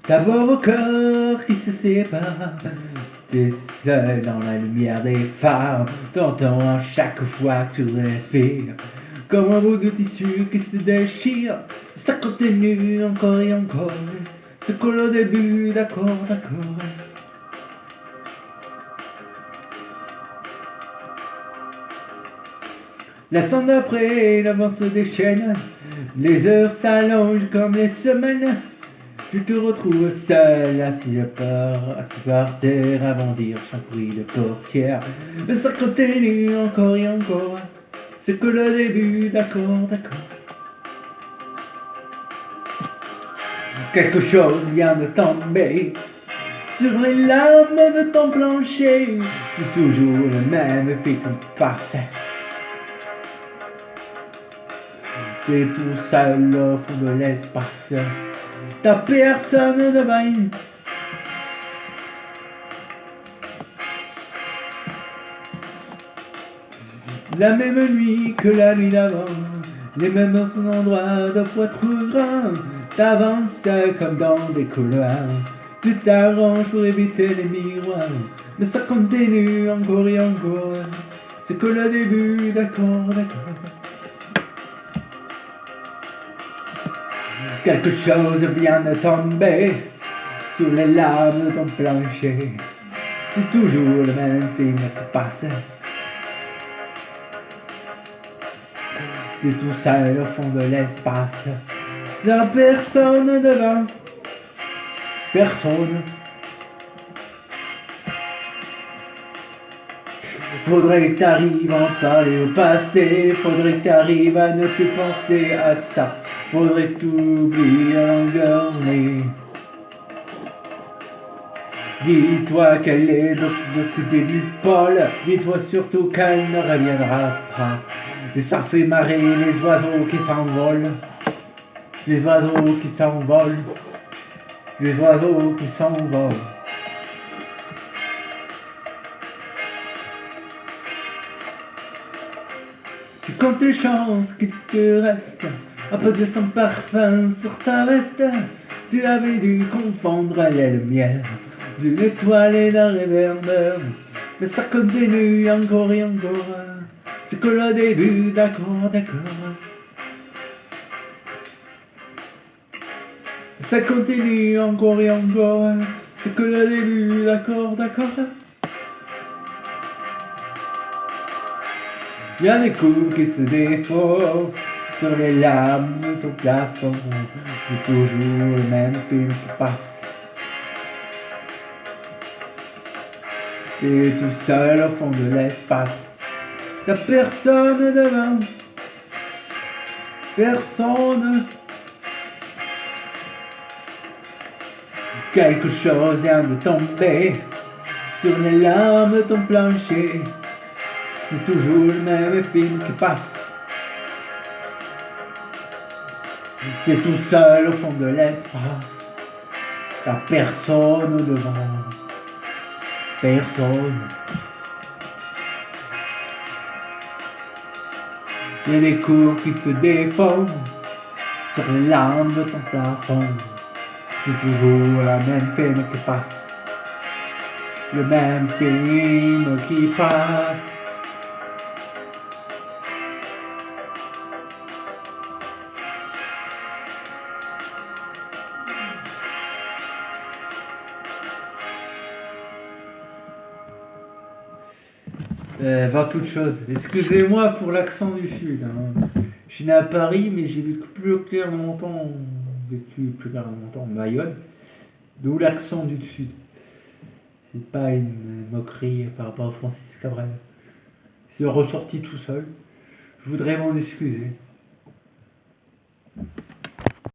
D'abord au cœur qui se sépare, t'es seul dans la lumière des phares, t'entends à chaque fois que tu respires, comme un bout de tissu qui se déchire, ça continue encore et encore, c'est que le début, d'accord, d'accord. L'instant d'après, l'avance se déchaîne, les heures s'allongent comme les semaines. Tu te retrouves seul, assis par terre, à bondir chaque bruit de portière. Mais ça continue encore et encore, c'est que le début, d'accord, d'accord. Quelque chose vient de tomber sur les lames de ton plancher. C'est toujours le même fil qui passe. T'es tout seul au fond de l'espace. T'as personne devant. La même nuit que la nuit d'avant, les mêmes endroits de fois trop grands. T'avances comme dans des couloirs, tu t'arranges pour éviter les miroirs. Mais ça continue encore et encore, c'est que le début, d'accord, d'accord. Quelque chose vient de tomber sur les lames de ton plancher. C'est toujours le même film qui passe. T'es tout seul au fond de l'espace. Y'a personne devant. Personne. Faudrait que t'arrives à en parler au passé. Faudrait que t'arrives à ne plus penser à ça. Faudrait que t'oublies à longueur journée. Dis-toi qu'elle est de côté du pôle. Dis-toi surtout qu'elle ne reviendra pas. Et ça fait marrer les oiseaux qui s'envolent. Les oiseaux qui s'envolent. Les oiseaux qui s'envolent. Tu comptes les chances qu'il te reste un peu de son parfum sur ta veste. Tu avais dû confondre l'aile et le miel d'une étoile et d'un réverbère. Mais ça continue encore et encore, c'est que le début, d'accord, d'accord. Ça continue encore et encore, c'est que le début, d'accord, d'accord. Y'a des coups qui se défont sur les lames de ton plafond. C'est toujours le même film qui passe. T'es tout seul au fond de l'espace. T'as personne devant. Personne. Quelque chose vient de tomber sur les lames de ton plancher. C'est toujours le même film qui passe. T'es tout seul au fond de l'espace. T'as personne devant. Personne. Il y a des cours qui se défendent sur les lames de ton plafond. C'est toujours la même film qui passe. Le même film qui passe. Avant toute chose, excusez-moi pour l'accent du sud. Je suis né à Paris, mais j'ai vécu plus clairement longtemps en Mayonne, d'où l'accent du sud. C'est pas une moquerie par rapport à Francis Cabrel. C'est ressorti tout seul. Je voudrais m'en excuser.